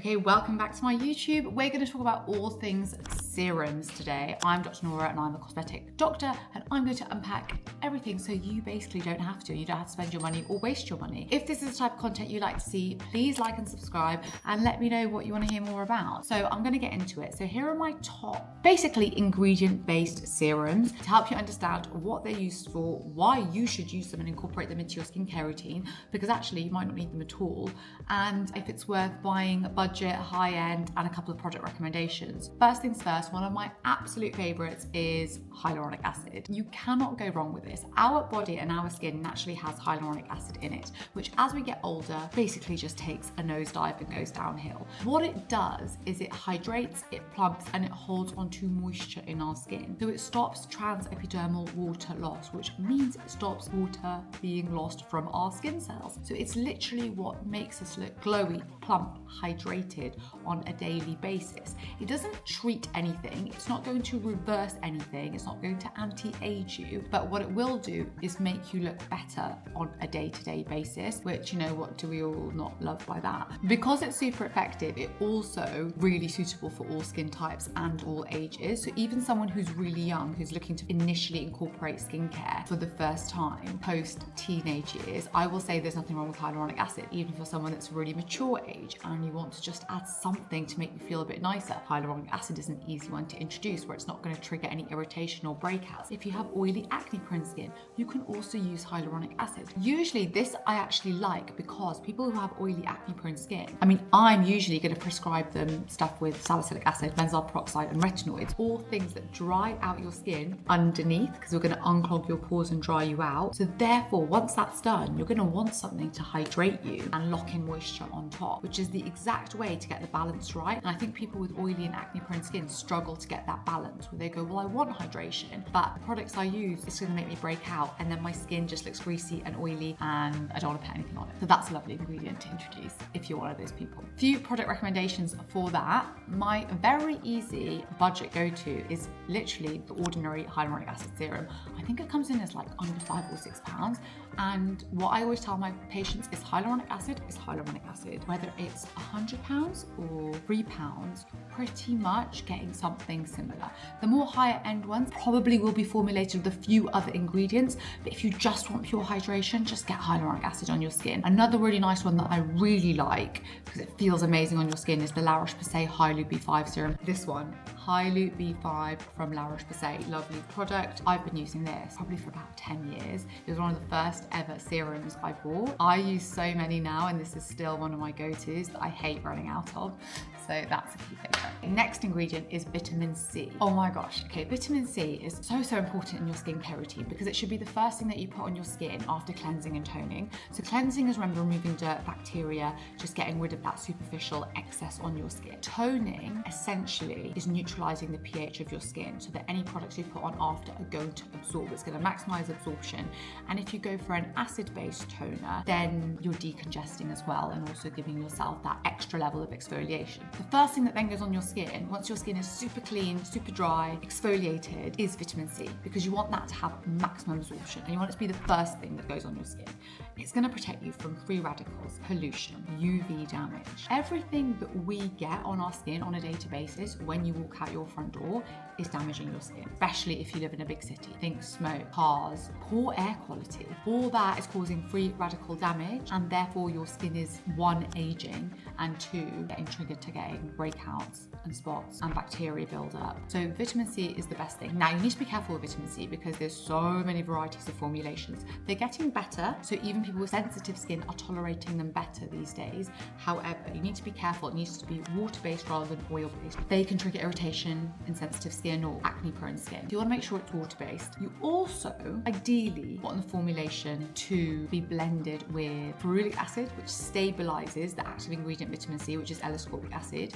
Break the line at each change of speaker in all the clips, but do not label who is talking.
Okay, welcome back to my YouTube. We're going to talk about all things serums today. I'm Dr. Nora and I'm a cosmetic doctor, and I'm going to unpack everything so you basically don't have to. You don't have to spend your money or waste your money. If this is the type of content you like to see, please like and subscribe and let me know what you want to hear more about. So I'm going to get into it. So here are my top, basically ingredient-based serums to help you understand what they're used for, why you should use them and incorporate them into your skincare routine, because actually you might not need them at all, and if it's worth buying budget, high end, and a couple of product recommendations. First things first, one of my absolute favorites is hyaluronic acid. You cannot go wrong with this. Our body and our skin naturally has hyaluronic acid in it, which as we get older, basically just takes a nosedive and goes downhill. What it does is it hydrates, it plumps, and it holds onto moisture in our skin. So it stops transepidermal water loss, which means it stops water being lost from our skin cells. So it's literally what makes us look glowy, plump, hydrated on a daily basis. It doesn't treat anything. It's not going to reverse anything. It's not going to anti-age you. But what it will do is make you look better on a day-to-day basis, which, you know, what do we all not love by that? Because it's super effective, it also really suitable for all skin types and all ages. So even someone who's really young, who's looking to initially incorporate skincare for the first time post teenage years, I will say there's nothing wrong with hyaluronic acid. Even for someone that's really mature age and you want to just add something to make you feel a bit nicer, hyaluronic acid is an easy one to introduce where it's not going to trigger any irritation or breakouts. If you have oily acne-prone skin, you can also use hyaluronic acid. Usually this I actually like because people who have oily acne-prone skin, I mean, I'm usually going to prescribe them stuff with salicylic acid, benzoyl peroxide, and retinoids, all things that dry out your skin underneath, because we're going to unclog your pores and dry you out. So therefore, once that's done, you're going to want something to hydrate you and lock in moisture on top, which is the exact way to get the balance right. And I think people with oily and acne-prone skin struggle to get that balance, where they go, well, I want hydration, but the products I use is going to make me break out, and then my skin just looks greasy and oily, and I don't want to put anything on it. So that's a lovely ingredient to introduce if you're one of those people. Few product recommendations for that. My very easy budget go-to is literally the ordinary hyaluronic acid serum. I think it comes in as like under £5 or £6. And what I always tell my patients is hyaluronic acid is hyaluronic acid. Whether it's £100 or £3, pretty much getting something similar. The more higher end ones probably will be formulated with a few other ingredients, but if you just want pure hydration, just get hyaluronic acid on your skin. Another really nice one that I really like because it feels amazing on your skin is the La Roche-Posay Hyalu B5 serum. This one, Hyalu B5 from La Roche-Posay, lovely product. I've been using this probably for about 10 years. It was one of the first ever serums I bought. I use so many now, and this is still one of my go-tos that I hate running out of. So that's a key favorite. Next ingredient is vitamin C. Oh my gosh. Okay, vitamin C is so important in your skincare routine because it should be the first thing that you put on your skin after cleansing and toning. So cleansing is, remember, removing dirt, bacteria, just getting rid of that superficial excess on your skin. Toning essentially is neutralizing the pH of your skin so that any products you put on after are going to absorb. It's going to maximize absorption. And if you go for an acid-based toner, then you're decongesting as well and also giving yourself that extra level of exfoliation. The first thing that then goes on your skin, once your skin is super clean, super dry, exfoliated, is vitamin C, because you want that to have maximum absorption and you want it to be the first thing that goes on your skin. It's going to protect you from free radicals, pollution, UV damage. Everything that we get on our skin on a daily basis when you walk out your front door is damaging your skin, especially if you live in a big city. Think smoke, cars, poor air quality. All that is causing free radical damage, and therefore your skin is, one, aging, and two, getting triggered to getting breakouts and spots and bacteria build up. So vitamin C is the best thing. Now you need to be careful with vitamin C because there's so many varieties of formulations. They're getting better, so even people with sensitive skin are tolerating them better these days. However, you need to be careful. It needs to be water-based rather than oil-based. They can trigger irritation in sensitive skin or acne-prone skin. So you want to make sure it's water-based. You also, ideally, want the formulation to be blended with ferulic acid, which stabilizes the active ingredient vitamin C, which is L-ascorbic acid,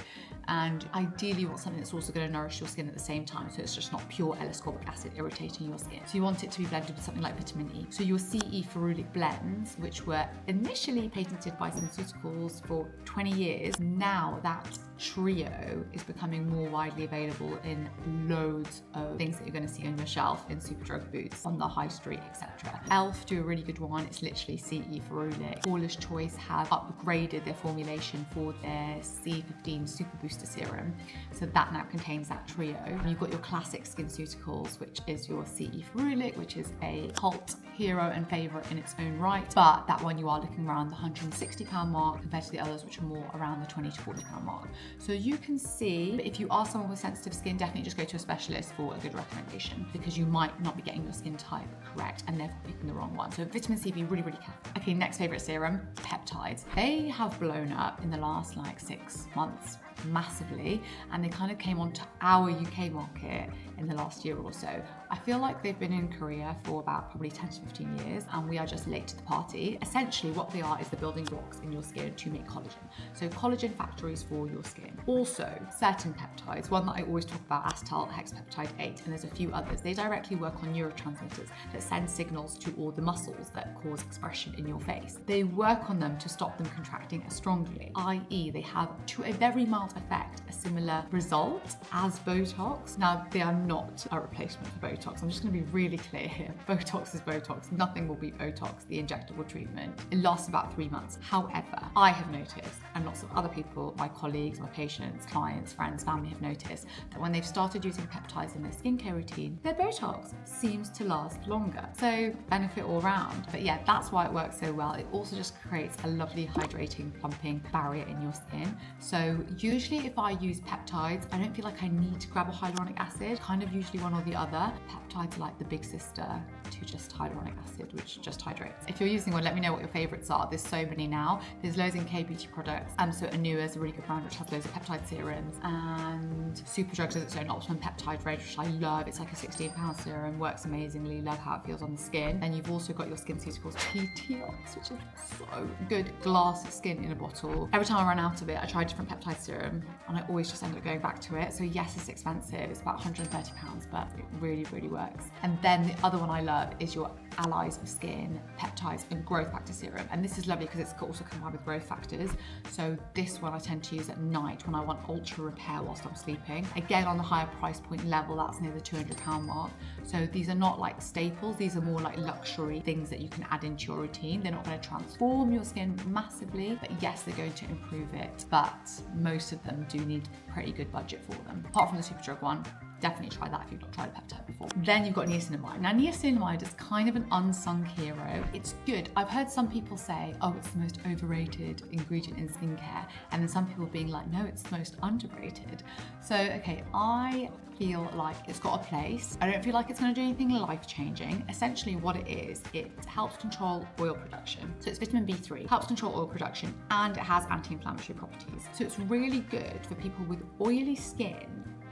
and ideally you want something that's also going to nourish your skin at the same time, so it's just not pure L-ascorbic acid irritating your skin. So you want it to be blended with something like vitamin E. So your C E Ferulic blend brands, which were initially patented by Skinceuticals for 20 years. Now that trio is becoming more widely available in loads of things that you're going to see on your shelf in Superdrug booths, on the high street, etc. Elf do a really good one. It's literally C E Ferulic. Paula's Choice have upgraded their formulation for their C15 Super Booster Serum, so that now contains that trio. And you've got your classic Skinceuticals, which is your C E Ferulic, which is a cult hero and favourite in its own right, but that one you are looking around the £160 mark compared to the others, which are more around the £20 to £40 mark. So you can see, if you are someone with sensitive skin, definitely just go to a specialist for a good recommendation, because you might not be getting your skin type correct and therefore picking the wrong one. So vitamin C, be really, really careful. Okay, next favourite serum, peptides. They have blown up in the last like 6 months massively, and they kind of came onto our UK market in the last year or so. I feel like they've been in Korea for about probably 10 to 15 years, and we are just late to the party. Essentially what they are is the building blocks in your skin to make collagen. So collagen factories for your skin. Also, certain peptides, one that I always talk about, acetyl hexapeptide 8, and there's a few others, they directly work on neurotransmitters that send signals to all the muscles that cause expression in your face. They work on them to stop them contracting as strongly, i.e. they have, to a very mild effect, a similar result as Botox. Now, they are not a replacement for Botox. I'm just going to be really clear here. Botox is Botox. Nothing will beat Botox, the injectable treatment. It lasts about 3 months. However, I have noticed, and lots of other people, my colleagues, my patients, clients, friends, family have noticed that when they've started using peptides in their skincare routine, their Botox seems to last longer. So benefit all round. But yeah, that's why it works so well. It also just creates a lovely hydrating, plumping barrier in your skin. So usually if I use peptides, I don't feel like I need to grab a hyaluronic acid, kind of usually one or the other. Peptides are like the big sister to just hyaluronic acid, which just hydrates. If you're using one, let me know what your favorites are. There's so many now. There's loads in K-beauty products. So Anua is a really good brand which has loads of peptide serums, and Superdrug has its own Optimum peptide range, which I love. It's like a £16 serum, works amazingly, love how it feels on the skin. And you've also got your Skinceuticals Peptides, which is so good. Glass skin in a bottle. Every time I run out of it, I try a different peptide serum and I always just end up going back to it. So yes, it's expensive. It's about £130, but it really, really works. And then the other one I love is your Allies of Skin Peptides and Growth Factor Serum. And this is lovely because it's also combined with growth factors. So this one I tend to use at night when I want ultra repair whilst I'm sleeping. Again, on the higher price point level, that's near the £200 mark. So these are not like staples. These are more like luxury things that you can add into your routine. They're not going to transform your skin massively, but yes, they're going to improve it. But most of them do need pretty good budget for them. Apart from the Superdrug one, definitely try that if you've not tried a peptide before. Then you've got niacinamide. Now, niacinamide is kind of an unsung hero. It's good. I've heard some people say, oh, it's the most overrated ingredient in skincare. And then some people being like, no, it's the most underrated. So, okay, I feel like it's got a place. I don't feel like it's going to do anything life-changing. Essentially what it is, it helps control oil production. So it's vitamin B3, helps control oil production, and it has anti-inflammatory properties. So it's really good for people with oily skin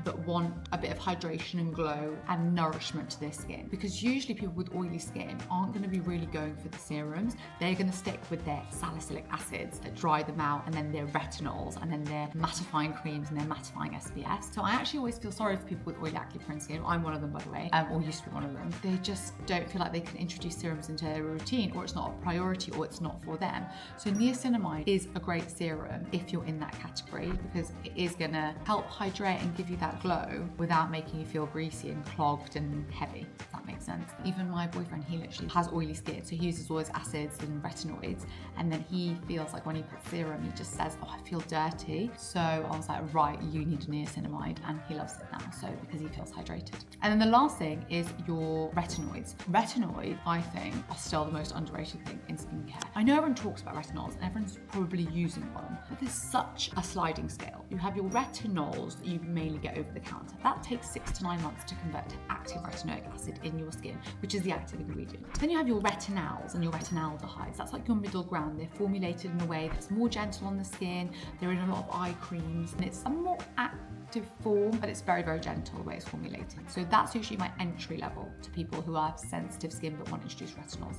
that want a bit of hydration and glow and nourishment to their skin, because usually people with oily skin aren't going to be really going for the serums. They're going to stick with their salicylic acids that dry them out, and then their retinols, and then their mattifying creams and their mattifying SPFs. So I actually always feel sorry for people with oily acne-prone skin. I'm one of them, by the way, or used to be one of them. They just don't feel like they can introduce serums into their routine, or it's not a priority, or it's not for them. So niacinamide is a great serum if you're in that category, because it is going to help hydrate and give you that glow without making you feel greasy and clogged and heavy, if that makes sense. Even my boyfriend, he literally has oily skin, so he uses all his acids and retinoids, and then he feels like when he puts serum, he just says, oh, I feel dirty. So I was like, right, you need a niacinamide, and he loves it now, so because he feels hydrated. And then the last thing is your retinoids. Retinoids, I think, are still the most underrated thing in skincare. I know everyone talks about retinols and everyone's probably using one, but there's such a sliding scale. You have your retinols that you mainly get over the counter. That takes 6 to 9 months to convert to active retinoic acid in your skin, which is the active ingredient. Then you have your retinols and your retinaldehydes. That's like your middle ground. They're formulated in a way that's more gentle on the skin. They're in a lot of eye creams, and it's a more active form, but it's very, very gentle the way it's formulated. So that's usually my entry level to people who have sensitive skin but want to introduce retinols.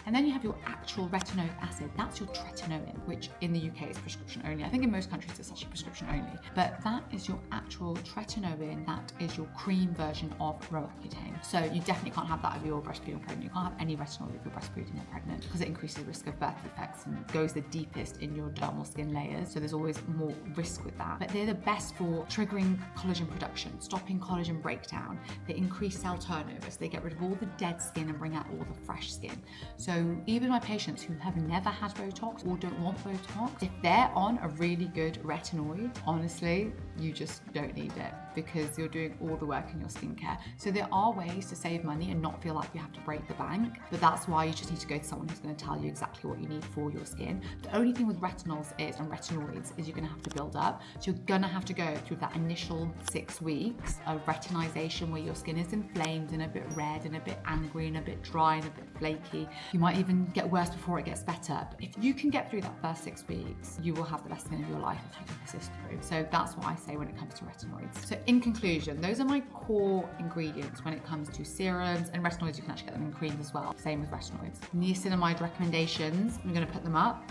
And then you have your actual retinoic acid. That's your tretinoin, which in the UK is prescription only. I think in most countries it's actually prescription only, but that is your actual tretinoin. That is your cream version of Roaccutane. So you definitely can't have that if you're breastfeeding or pregnant. You can't have any retinol if you're breastfeeding or pregnant because it increases the risk of birth defects and goes the deepest in your dermal skin layers. So there's always more risk with that. But they're the best for triggering collagen production, stopping collagen breakdown. They increase cell turnover, so they get rid of all the dead skin and bring out all the fresh skin. So even my patients who have never had Botox or don't want Botox, if they're on a really good retinoid, honestly, you just don't need it because you're doing all the work in your skincare. So there are ways to save money and not feel like you have to break the bank, but that's why you just need to go to someone who's going to tell you exactly what you need for your skin. The only thing with retinols and retinoids is you're going to have to build up. So you're going to have to go through that initial 6 weeks of retinization where your skin is inflamed and a bit red and a bit angry and a bit dry and a bit flaky. You might even get worse before it gets better. But if you can get through that first 6 weeks, you will have the best skin of your life if you can persist through. So that's what I say when it comes to retinoids. So in conclusion, those are my core ingredients when it comes to serums, and retinoids you can actually get them in creams as well. Same with retinoids. Niacinamide recommendations, I'm going to put them up.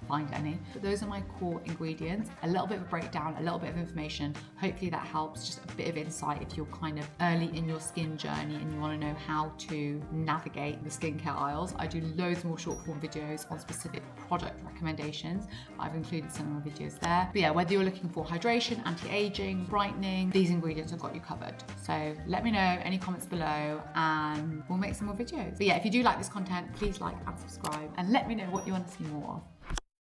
Find any. But those are my core ingredients. A little bit of a breakdown, a little bit of information. Hopefully that helps, just a bit of insight if you're kind of early in your skin journey and you want to know how to navigate the skincare aisles. I do loads more short form videos on specific product recommendations. I've included some of my videos there. But yeah, whether you're looking for hydration, anti-aging, brightening, these ingredients have got you covered. So let me know, any comments below, and we'll make some more videos. But yeah, if you do like this content, please like and subscribe and let me know what you want to see more of.